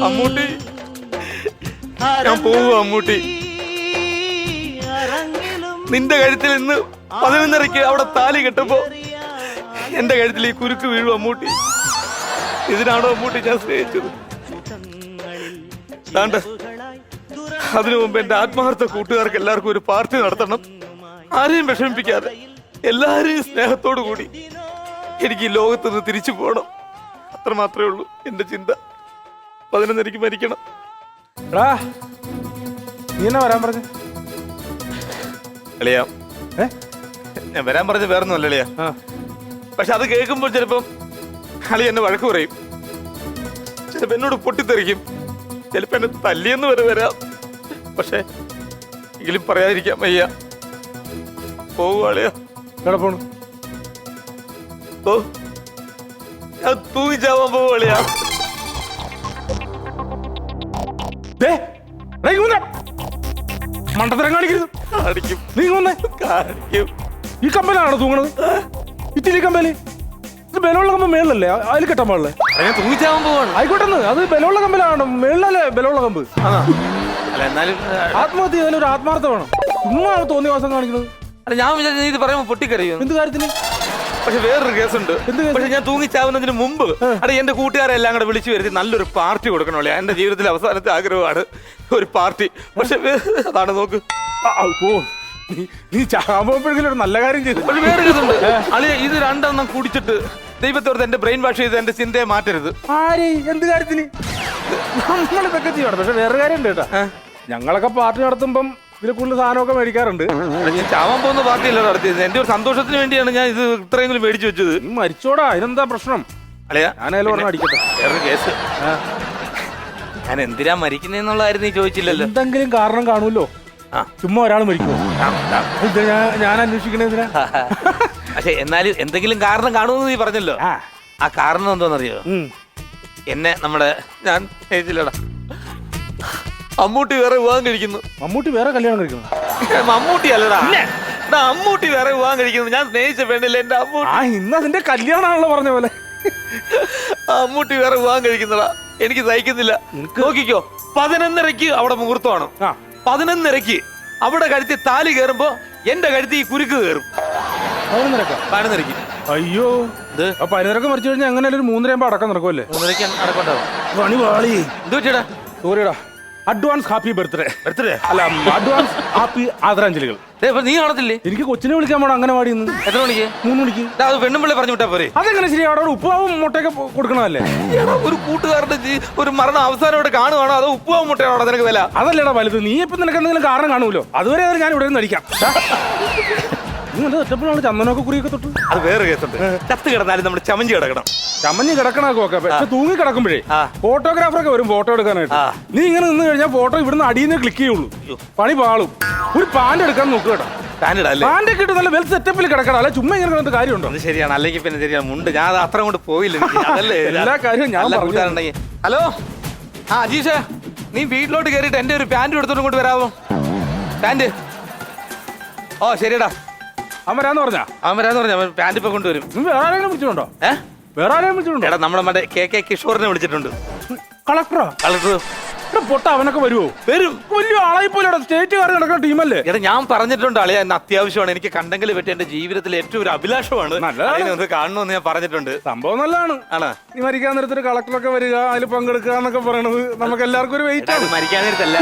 അമ്മൂട്ടി, ഞാൻ പോവുക അമ്മൂട്ടി. നിന്റെ കഴുത്തിൽ ഇന്ന് 11:30 അവിടെ താലി കെട്ടുമ്പോ എന്റെ കഴുത്തിൽ ഈ കുരുക്ക് വീഴും അമ്മൂട്ടി. ഇതിനാണോ അമ്മൂട്ടി ഞാൻ സ്നേഹിച്ചത്? അതിനു മുമ്പ് എന്റെ ആത്മാർത്ഥ കൂട്ടുകാർക്ക് എല്ലാവർക്കും ഒരു പാർട്ടി നടത്തണം. ആരെയും വിഷമിപ്പിക്കാതെ എല്ലാരെയും സ്നേഹത്തോടു കൂടി എനിക്ക് ഈ ലോകത്ത് നിന്ന് തിരിച്ചു പോകണം. അത്ര മാത്രമേ ഉള്ളൂ എന്റെ ചിന്ത. 11:30 മരിക്കണം. നീ എന്നാ വരാൻ പറഞ്ഞു? അളിയാ, ഞാൻ വരാൻ പറഞ്ഞ വേറൊന്നും അല്ല അളിയാ. പക്ഷെ അത് കേൾക്കുമ്പോൾ ചിലപ്പം അളി എന്നെ വഴക്ക് പറയും, ചിലപ്പോ എന്നോട് പൊട്ടിത്തെറിക്കും, ചിലപ്പോ എന്നെ തല്ലിയെന്ന് വരെ വരാം. പക്ഷെ എങ്കിലും പറയാതിരിക്കാൻ വയ്യ. പോവുകയാളിയാ. പോണു. ഓ, ഞാൻ തൂങ്ങിച്ചാവാൻ പോവുകയാളിയാ. മണ്ടത്തരം കാണിക്കരുത്. കാണിക്കും. നീ കൊന്നേ കാണിക്കും. ഈ കമ്പലാണോ തൂങ്ങണത്? ഇത്തിരി കമ്പല്. ഇത് ബലമുള്ള കമ്പ് മേളിലല്ലേ? അതിൽ കെട്ടാൻ പാടില്ലേ? ഞാൻ തൂങ്ങിച്ചാവാൻ പോവാണ്. ആയിക്കോട്ടെന്ന്. അത് ബലമുള്ള കമ്പലാണ്. മേളിലല്ലേ ബലമുള്ള കമ്പ്? അല്ല എന്നാലും ആത്മഹത്യ ചെയ്താലും ഒരു ആത്മാർത്ഥ വേണം. ചുമ്മാ തോന്നിയ വാസം കാണിക്കുന്നത്. അല്ല, ഞാൻ വിചാരിച്ചു ഇത് പറയുമ്പോ പൊട്ടിക്കറിയോ? എന്ത് കാര്യത്തിന്? പക്ഷെ വേറൊരു കേസുണ്ട്. പക്ഷെ ഞാൻ തൂങ്ങിച്ചാവുന്നതിന് മുമ്പ് എന്റെ കൂട്ടുകാരെ എല്ലാം കൂടെ വിളിച്ചു വരുത്തി നല്ലൊരു പാർട്ടി കൊടുക്കണമല്ലേ. എന്റെ ജീവിതത്തിലെ അവസാനത്തെ ആഗ്രഹമാണ് ഒരു പാർട്ടി. പക്ഷെ അതാണ് നോക്ക്. നീ ചാകുമ്പോഴെങ്കിലും ഒരു നല്ല കാര്യം ചെയ്തു. പക്ഷെ വേറെ കേസുണ്ട് അളിയ. ഇത് രണ്ടെണ്ണം കുടിച്ചിട്ട് ദൈവത്തോർത്ത് എന്റെ ബ്രെയിൻ വാഷ് ചെയ്ത് എന്റെ ചിന്തയെ മാറ്റരുത്. ആര്? എന്ത് കാര്യത്തിന്? നമ്മളിതൊക്കെ ചെയ്യണം. പക്ഷെ വേറെ കാര്യമുണ്ട് കേട്ടാ. ഞങ്ങളൊക്കെ പാർട്ടി നടത്തുമ്പം ഇതിൽ കൂടുതൽ സാധനമൊക്കെ മേടിക്കാറുണ്ട്. ഞാൻ ചാവാൻ പോകുന്ന പാർട്ടിയല്ല നടത്തിയത്. എന്റെ ഒരു സന്തോഷത്തിന് വേണ്ടിയാണ് ഞാൻ ഇത് ഇത്രയെങ്കിലും മേടിച്ചു വെച്ചത്. നീ മരിച്ചോടാ, അതിനെന്താ പ്രശ്നം? അല്ലയാ, ഞാനായാലും പറഞ്ഞ അടിക്കട്ടെ. വേറൊരു കേസ്. ഞാൻ എന്തിനാ മരിക്കുന്നേന്നുള്ളതായിരുന്നു നീ ചോദിച്ചില്ലല്ലോ. എന്തെങ്കിലും കാരണം കാണുമല്ലോ. ചുമ്മാ ഒരാൾ മരിക്കുമോ? ഞാൻ അന്വേഷിക്കണേ എന്തിനാ? പക്ഷെ എന്നാലും എന്തെങ്കിലും കാരണം കാണുമെന്ന് നീ പറഞ്ഞല്ലോ. ആ കാരണം എന്താണെന്നറിയോ? എന്നെ ഞാൻ സ്നേഹിച്ചില്ലടാ. മമ്മൂട്ടി വേറെ വിവാഹം കഴിക്കുന്നു. മമ്മൂട്ടി വേറെ കല്യാണം കഴിക്കുന്നു? മമ്മൂട്ടി അല്ലടാ, അമ്മൂട്ടി വേറെ വിവാഹം കഴിക്കുന്നു. ഞാൻ സ്നേഹിച്ച പെണ്ണില്ല എന്റെ അമ്മൂട്ടി. ഇന്ന് അതിന്റെ കല്യാണമാണല്ലോ പറഞ്ഞ പോലെ. അമ്മൂട്ടി വേറെ വിവാഹം കഴിക്കുന്നടാ. എനിക്ക് സഹിക്കുന്നില്ല. നോക്കിക്കോ, 11:30 അവിടെ മുഹൂർത്തമാണ്. 11:30 അവിടെ കഴുത്തി താലി കയറുമ്പോ എന്റെ കഴുത്തി ഈ കുരുക്ക് കയറും. 11:30. അയ്യോ, 11:30 മരിച്ചു കഴിഞ്ഞാൽ എങ്ങനെ ഒരു 3:30 അടക്കം നടക്കുമല്ലേ? 3:30 അടക്കണ്ടാവും. പണി പാളി. എന്ത് പറ്റിയടാ? സോറിയടാ. Advance happy birthday. അല്ല, അഡ്വാൻസ് ഹാപ്പി ആദരാഞ്ജലികൾ. നീ കാണത്തില്ലേ? എനിക്ക് കൊച്ചിനെ വിളിക്കാൻ പോണം അംഗനവാടി. എത്ര മണിക്ക്? 3 മണിക്ക്. അത് പെണ്ണുമ്പിള്ളെ പറഞ്ഞു വിട്ടാ പോരെ? അതെങ്ങനെ ശരി? അവിടെ ഉപ്പുമാവും മുട്ടയൊക്കെ കൊടുക്കണമല്ലേ? ഒരു കൂട്ടുകാരുടെ ഒരു മരണം അവസാനം ഇവിടെ കാണുവാണോ അതോ ഉപ്പുമാവും മുട്ടയാണോ അവിടെ നിനക്ക് വില? അതല്ലേടാ വലുത്. നീ ഇപ്പൊ നിനക്ക് എന്തെങ്കിലും കാരണം കാണുമല്ലോ. അതുവരെ ഞാൻ ഇവിടെ നിന്ന് അടിക്കാം. ഒറ്റപ്പോഴാണ് ചന്ദനമൊക്കെ കുറിയൊക്കെ തൊട്ട്. അത് വേറെ കേസുണ്ട്. ചത്ത് കിടന്നാലും നമ്മൾ ചമഞ്ഞ് കിടക്കണം. ചമഞ്ഞ് കിടക്കണൊക്കെ ഒക്കെ. പക്ഷെ തൂങ്ങി കിടക്കുമ്പോഴേ ഫോട്ടോഗ്രാഫറൊക്കെ വരും ഫോട്ടോ എടുക്കാനായിട്ട്. നീ ഇങ്ങനെ നിന്ന് കഴിഞ്ഞാൽ ഫോട്ടോ ഇവിടുന്ന് അടിയിൽ നിന്ന് ക്ലിക്ക് ചെയ്യുള്ളൂ. പണി പാളും. ഒരു പാന്റ് എടുക്കാൻ നോക്കുക കേട്ടോ. പാന്റ് ഒക്കെ ഇട്ട് നല്ല വെൽ സെറ്റപ്പിൽ കിടക്കണം. അല്ലെ ചുമ്മാ ഇങ്ങനെ കാര്യമുണ്ടോ? അത് ശരിയാണ്. അല്ലെങ്കിൽ പിന്നെ ശരിയാണ്. മുണ്ട് ഞാൻ അത്ര കൊണ്ട് പോയില്ല. അതല്ലേ എല്ലാ കാര്യവും ഞാൻ പറഞ്ഞിട്ടുണ്ടെങ്കിൽ. ഹലോ, അജീഷ, നീ വീട്ടിലോട്ട് കയറിയിട്ട് എന്റെ ഒരു പാന്റ് എടുത്തോണ്ട് കൊണ്ട് വരാമോ? പാന്റ്. ഓ ശരിയടാ. അവരാന്ന് പറഞ്ഞാ പാന്റ് ഇപ്പൊ കൊണ്ടുവരും. വേറെ ആരെങ്കിലും വിളിച്ചിട്ടുണ്ടോ? വേറെ ആരെങ്കിലും വിളിച്ചിട്ടുണ്ടോ? എടാ, നമ്മുടെ കെ കിഷോറിനെ വിളിച്ചിട്ടുണ്ട്. കളക്ടറോ? കളക്ടർ പൊട്ട. അവനൊക്കെ വരുമോ? വരും. വലിയ ആളായി പോലെ സ്റ്റേറ്റുകാർ നടക്കുന്ന ടീമല്ലേ? എടാ, ഞാൻ പറഞ്ഞിട്ടുണ്ട് അളിയാ, എന്നെ അത്യാവശ്യമാണ്. എനിക്ക് കണ്ടെങ്കിൽ പറ്റി എന്റെ ജീവിതത്തിൽ ഏറ്റവും ഒരു അഭിലാഷമാണ്. ഒന്ന് കാണണമെന്ന് ഞാൻ പറഞ്ഞിട്ടുണ്ട്. സംഭവം നല്ലതാണ്. ആണ്. നീ മരിക്കാൻ നേരത്തൊരു കളക്ടറൊക്കെ വരിക, അതിൽ പങ്കെടുക്കുക എന്നൊക്കെ പറയണത് നമുക്ക് എല്ലാവർക്കും ഒരു വെയിറ്റ് ആണ്. മരിക്കാൻ നേരത്തല്ല,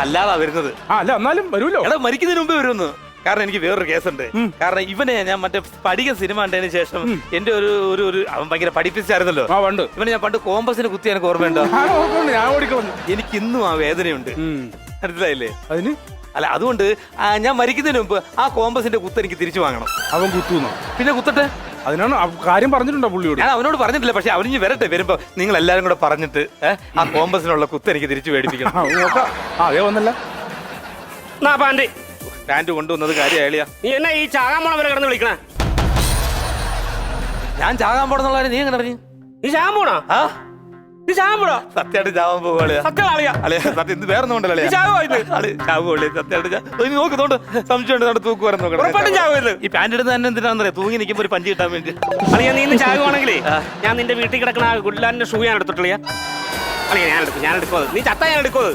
അല്ലാതാ വരുന്നത്. അല്ല എന്നാലും വരുമല്ലോ. എടാ, മരിക്കുന്നതിന് മുമ്പേ വരുമെന്ന്. കാരണം എനിക്ക് വേറൊരു കേസുണ്ട്. കാരണം ഇവനെ ഞാൻ മറ്റേ പഠിക്കുന്ന സിനിമ കണ്ടതിന് ശേഷം എന്റെ ഒരു അവൻ ഭയങ്കര പഠിപ്പിച്ചായിരുന്നല്ലോ. ഇവനെ ഞാൻ പണ്ട് കോമ്പസിന് കുത്തി എനിക്ക് ഓർമ്മയുണ്ടോ? എനിക്ക് ഇന്നും ആ വേദനയുണ്ട്. മനസ്സിലായില്ലേ? അതിന് അല്ല, അതുകൊണ്ട് ഞാൻ മരിക്കുന്നതിന് മുമ്പ് ആ കോമ്പസിന്റെ കുത്ത് എനിക്ക് തിരിച്ചു വാങ്ങണം. അവൻ കുത്തുന്നു. പിന്നെ കുത്തട്ടെ. അതിനാണ് കാര്യം പറഞ്ഞിട്ടുണ്ടോ പുള്ളിയോട്? ഞാൻ അവനോട് പറഞ്ഞിട്ടില്ല. പക്ഷെ അവനിഞ്ഞ് വരട്ടെ. വരുമ്പോ നിങ്ങൾ എല്ലാരും കൂടെ പറഞ്ഞിട്ട് ആ കോമ്പസിനുള്ള കുത്ത് എനിക്ക് തിരിച്ചു മേടിപ്പിക്കണം. അതേ വന്നല്ല. പാന്റ് കൊണ്ടുവന്നത് കാര്യമായില്ല. നീ എന്നാ ഈ ചാകാൻ പോണ വരെ കിടന്ന് വിളിക്കണേ? ഞാൻ ചാകാൻ പോണെന്നുള്ള നീ എങ്ങനെ അറിഞ്ഞു? നീ ചാകാൻ പോണോ? നീ ചാകാൻ പോണോ? സത്യമായിട്ട് ചാവാൻ പോവുക. സത്യം ഇത് വേറെ ഒന്നുണ്ടല്ലേ? സത്യമായിട്ട് നോക്കുന്നുണ്ട്. സംശയമുണ്ട്. തൂക്കുവാരം നോക്കണം. ഈ പാന്റ് ഇടുന്ന തന്നെ എന്തിനാണെന്നറിയാം? തൂങ്ങി നിൽക്കുമ്പോൾ ഒരു പഞ്ച് കിട്ടാൻ വേണ്ടി. അളിയാ, നീ ഇന്ന് ചാകുവാണെങ്കിലേ ഞാൻ നിന്റെ വീട്ടിൽ കിടക്കണ ഗുഡ്ലാൻഡിന്റെ ഷൂ ഞാൻ എടുത്തിട്ടില്ല. അല്ലെങ്കിൽ ഞാൻ എടുക്കും നീ ചത്താ ഞാൻ എടുക്കും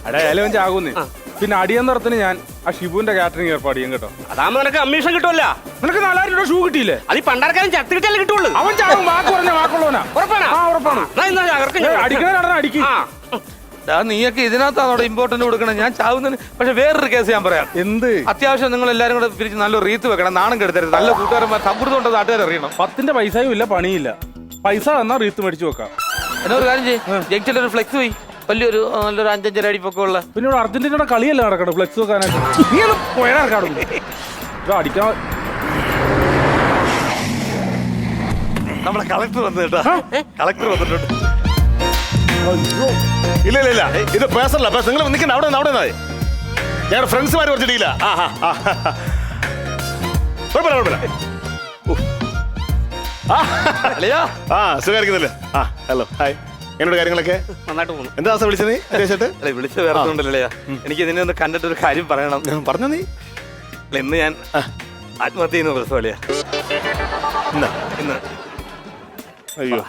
അടയാലും ചാകുന്നേ. പിന്നെ അടിയന്തരത്തിന് ഞാൻ ആ ഷിബുവിന്റെ കാറ്ററിംഗ് ഏർപ്പാട് ചെയ്യും കേട്ടോ. അതാകുമ്പോ നിനക്ക് കമ്മീഷൻ കിട്ടുമല്ല. നിനക്ക് 4000 രൂപ ഷൂ കിട്ടിയില്ലേ? അത് ഈ പണ്ടാർക്കാരും ചത്ത് കിട്ടിയാലേ കിട്ടുള്ളൂ. അവൻ ചാകും, വാക്ക് പറഞ്ഞ വാക്കുള്ളവനാ. ഉറപ്പാണ്? ആ ഉറപ്പാണ്. അടിക്കണ അടിക്കും. നീയൊക്കെ ഇതിനകത്താണോ ഇമ്പോർട്ടന്റ് കൊടുക്കണം? ഞാൻ ചാവുന്നതിന്. പക്ഷെ വേറൊരു കേസ് ഞാൻ പറയാം. എന്ത്? അത്യാവശ്യം നിങ്ങൾ എല്ലാരും കൂടെ പിരിച്ച് നല്ലൊരു റീത്ത് വെക്കണം. നാണം കെടുത്തരുത്. നല്ല കൂട്ടുകാരന്മാർ സമ്മർദ്ദം ഉണ്ടെന്ന് നാട്ടുകാർ അറിയണം. 10 പൈസയും ഇല്ല, പണിയില്ല. പൈസ തന്നാ റീത്ത് മേടിച്ചു വെക്കാം. എന്നാ ഒരു കാര്യം ചെയ്യും, ജംഗ്ഷനിൽ ഒരു ഫ്ലെക്സ് പോയി വലിയൊരു നല്ലൊരു 5-5 അടി പൊക്കമുള്ള. പിന്നെ ഇവിടെ അർജന്റീനയുടെ കളിയല്ല നടക്കണം ഫ്ലെക്സ് വെക്കാനായിട്ട്. നീ ഒന്ന് പോയാർക്കാടും അടിക്കാൻ. നമ്മളെ കളക്ടർ വന്നു കേട്ടോ. കളക്ടർ വന്നിട്ടുണ്ട്. ഇല്ല ഇത് പേഴ്സണല്ല. നിങ്ങൾ നിൽക്കണ്ട, അവിടെ ഞങ്ങളുടെ ഫ്രണ്ട്സുമാർ കുറച്ചിട്ടില്ല. കുഴപ്പമില്ല. സുഖമായിരിക്കുന്നില്ലേ? Hello, hi. എന്നോട് കാര്യങ്ങളൊക്കെ നന്നായിട്ട് പോകുന്നു. എന്താ ദിവസം വിളിച്ചത്? വിളിച്ച വേറെ ഒന്നുമില്ലല്ലേ, എനിക്ക് ഇതിനെ ഒന്ന് കണ്ടിട്ടൊരു കാര്യം പറയണം. പറഞ്ഞു നീ. ഇന്ന് ഞാൻ ആത്മഹത്യ ചെയ്യുന്ന പ്രസവളിയാ. ഇന്ന് അയ്യോ,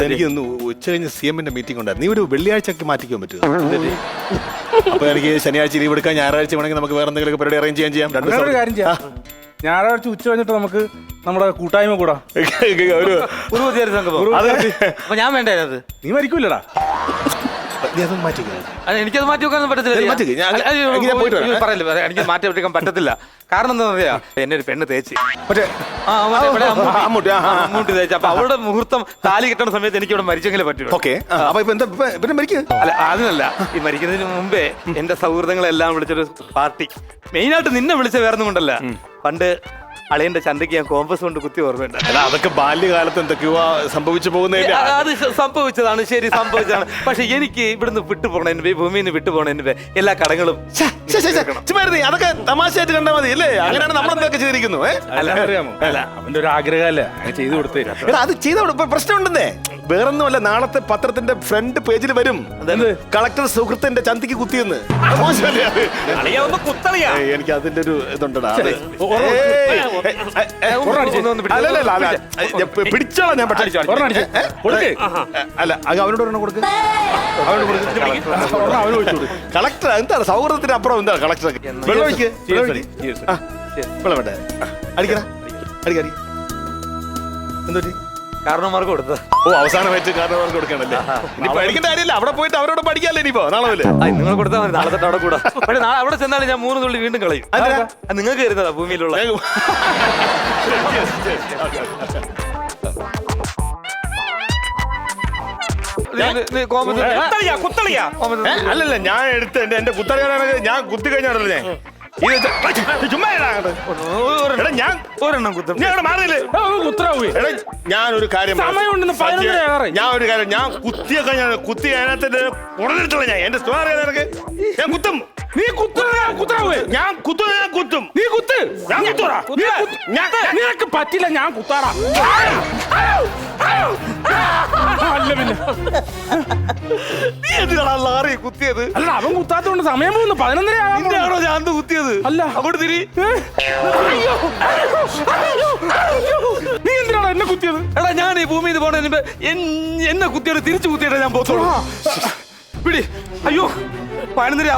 എനിക്ക് ഒന്ന് ഉച്ച കഴിഞ്ഞ് CM മീറ്റിംഗ് ഉണ്ടായിരുന്നു. നീ ഒരു വെള്ളിയാഴ്ചക്ക് മാറ്റിക്കാൻ പറ്റുമോ? അപ്പൊ എനിക്ക് ശനിയാഴ്ച ലീവ് എടുക്കാം, ഞായറാഴ്ച വേണമെങ്കിൽ നമുക്ക് വേറെ എന്തെങ്കിലും പരിപാടി അറേഞ്ച് ചെയ്യാം. ഒരു കാര്യം ചെയ്യാം, ഞായറാഴ്ച ഉച്ച കഴിഞ്ഞിട്ട് നമുക്ക് നമ്മുടെ കൂട്ടായ്മ കൂടാ. ഒരു സംഘം. അപ്പൊ ഞാൻ വേണ്ടേ അത്? നീ മരിക്കൂലടാ. എനിക്കത് മാറ്റി വെക്കാൻ പറ്റത്തില്ല. എനിക്ക് മാറ്റി വെക്കാൻ പറ്റത്തില്ല. കാരണം എന്താ പറയാ, എന്നെ ഒരു പെണ്ണ് തേച്ച് അമ്മൂട്ടി തേച്ച്. അപ്പൊ അവളുടെ മുഹൂർത്തം താലി കിട്ടുന്ന സമയത്ത് എനിക്ക് ഇവിടെ മരിച്ചെങ്കിലേ പറ്റുള്ളൂ. അല്ല അതിനല്ല, ഈ മരിക്കുന്നതിന് മുമ്പേ എന്റെ സൗഹൃദങ്ങളെല്ലാം വിളിച്ചൊരു പാർട്ടി. മെയിനായിട്ട് നിന്നെ വിളിച്ച വേറൊന്നും കൊണ്ടല്ല, പണ്ട് അളിയന്റെ ചന്തയ്ക്ക് ഞാൻ കോമ്പസ് കൊണ്ട് കുത്തി ഓർമ്മയുണ്ട്. അതൊക്കെ ബാല്യകാലത്ത് എന്തൊക്കെയോ സംഭവിച്ചു പോകുന്നില്ല. അത് സംഭവിച്ചതാണ്, ശരി സംഭവിച്ചതാണ്. പക്ഷെ എനിക്ക് ഇവിടുന്ന് വിട്ടുപോകണതിന്, ഭൂമിയിൽ നിന്ന് വിട്ടുപോകണതിന് എല്ലാ കടങ്ങളും അതൊക്കെ തമാശയായിട്ട് കണ്ടാൽ മതി അല്ലേ? അങ്ങനെയാണ് നമ്മളെന്തൊക്കെ ചെയ്തിരിക്കുന്നു. അറിയാമോ, അവന്റെ ഒരു ആഗ്രഹമല്ലേ ചെയ്തു കൊടുത്തേ. അത് ചെയ്ത പ്രശ്നമുണ്ടെന്നേ. വേറൊന്നുമല്ല, നാളത്തെ പത്രത്തിന്റെ ഫ്രണ്ട് പേജിൽ വരും, കളക്ടർ സുഹൃത്തിന്റെ ചന്തിക്ക് കുത്തിയെന്ന്. എനിക്ക് അതിന്റെ ഒരു ഇതുണ്ടടാ. പിടിച്ചോളാം ഞാൻ. അല്ല, അവനോട് ഒരെണ്ണം കൊടുക്ക്. കളക്ടർ എന്താണ് സൗഹൃദത്തിന് അപ്പുറം? എന്താണ് കളക്ടർ? വെള്ളം ഒഴിക്ക്. വെള്ളം വേണ്ടേ? അടിക്കണ അടിക്കടി. എന്തോ കാരണവന്മാർക്ക് കൊടുത്ത. ഓ, അവസാനമായിട്ട് കാരണവർക്ക് കൊടുക്കണല്ലേ? ഇനി പഠിക്കേണ്ട കാര്യമില്ല, അവിടെ പോയിട്ട് അവരോട് പഠിക്കാല്ലേ ഇനിയിപ്പോ. നാളെ നിങ്ങൾ കൊടുത്താൽ മതി. നാളെ തൊട്ട് അവിടെ കൂടാ. പക്ഷെ നാളെ അവിടെ ചെന്നാലും ഞാൻ 3 തുള്ളി വീണ്ടും കളയും. നിങ്ങൾക്ക് തരുന്നതാ ഭൂമിയിലുള്ള. അല്ലല്ല, ഞാൻ എടുത്ത് എന്റെ കുത്തറിയാനാണ്. ഞാൻ കുത്തി കഴിഞ്ഞാണല്ലോ ഞാൻ ഞാനൊരു കാര്യം ഞാൻ കുത്തിയൊക്കെ കുത്തി അതിനകത്ത് ഉടനെടുത്തോളാം. ഞാൻ എന്റെ സ്റ്റോറി നിനക്ക് ഞാൻ കുത്തും. നീ കുത്താവേ. ഞാൻ കുത്തും. നീ കുത്ത്. ഞാൻ കുത്തൂടാ. നിനക്ക് പറ്റില്ല, ഞാൻ കുത്താറാ. അല്ല പിന്നെ നീ എന്തിനാ ലാറി കുത്തിയത്? അല്ല, അവൻ കുത്താത്തോണ്ട് സമയം പോകുന്നു. 11:30 ഞാൻ കുത്തിയത്. അല്ല, അങ്ങോട്ട് തിരി. നീ എന്തിനാണ് എന്നെ കുത്തിയത്? എടാ, ഞാൻ ഈ ഭൂമിയിൽ പോണതിന് എന്നെ കുത്തിയത് തിരിച്ചു കുത്തിയിട്ടേ ഞാൻ പോത്തോളൂ. പിടി. അയ്യോ, 11:30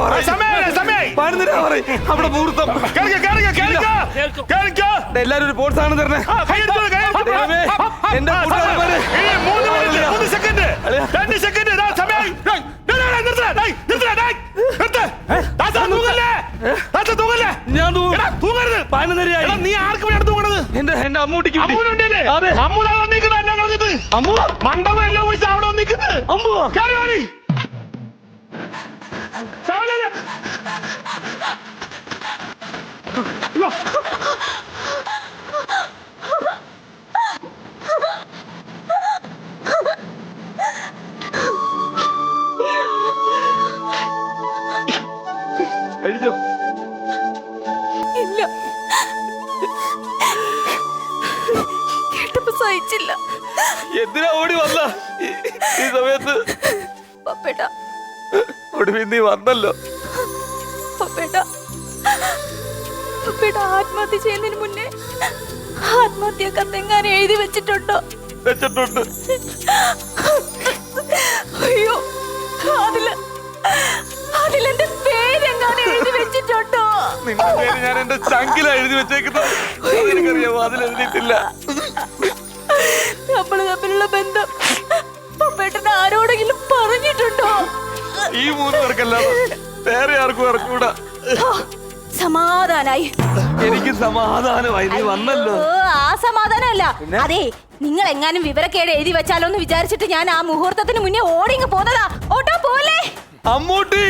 അവിടെ മുഹൂർത്തം. എല്ലാരും ഒരു പ്രോത്സാഹനം തരണേ. എന്റെ നീ ആർക്ക് വേണ്ടി തൂങ്ങണത്? എന്റെ അമ്മൂട്ടിക്ക് മണ്ഡപം എല്ലാം വിളിച്ച് അവിടെ നിൽക്കുന്നത്. ഇല്ല, കേട്ടപ്പോ സഹിച്ചില്ല. എന്തിനാ ഓടി വന്ന ഈ സമയത്ത്? പപ്പേട്ട, ഒടുവിൽ നീ വന്നല്ലോ. പപ്പേട്ട ആത്മഹത്യ ചെയ്യുന്നതിന് മുന്നേ ആത്മഹത്യ കത്തെങ്ങാനും എഴുതി വെച്ചിട്ടുണ്ടോ? വെച്ചിട്ടുണ്ട്. അയ്യോ അതിലെന്റെ പേരെങ്ങാനും എഴുതി വെച്ചിട്ടുണ്ടോ? നിന്റെ പേര് ഞാൻ എന്റെ ചങ്കില എഴുതി വെച്ചേക്കുന്നത്. എനിക്കറിയാമോ, അതിലെഴുതിയിട്ടില്ല. നമ്മള് തമ്മിലുള്ള ബന്ധം പപ്പേട്ടന് ആരോടെങ്കിലും പറഞ്ഞിട്ടുണ്ടോ? ഈ 3 പേർക്കല്ലാതെ വേറെ ആർക്കും അറിഞ്ഞൂടാ. സമാധാനായി. എനിക്ക് സമാധാനമായി, നീ വന്നല്ലോ. ആ സമാധാനമല്ല, അതെ നിങ്ങൾ എങ്ങാനും വിവരക്കേട് എഴുതി വെച്ചാലോ എന്ന് വിചാരിച്ചിട്ട് ഞാൻ ആ മുഹൂർത്തത്തിന് മുന്നേ ഓടിങ്ങ് പോന്നതാ. ഓട്ടോ പോലെ അമ്മൂട്ടി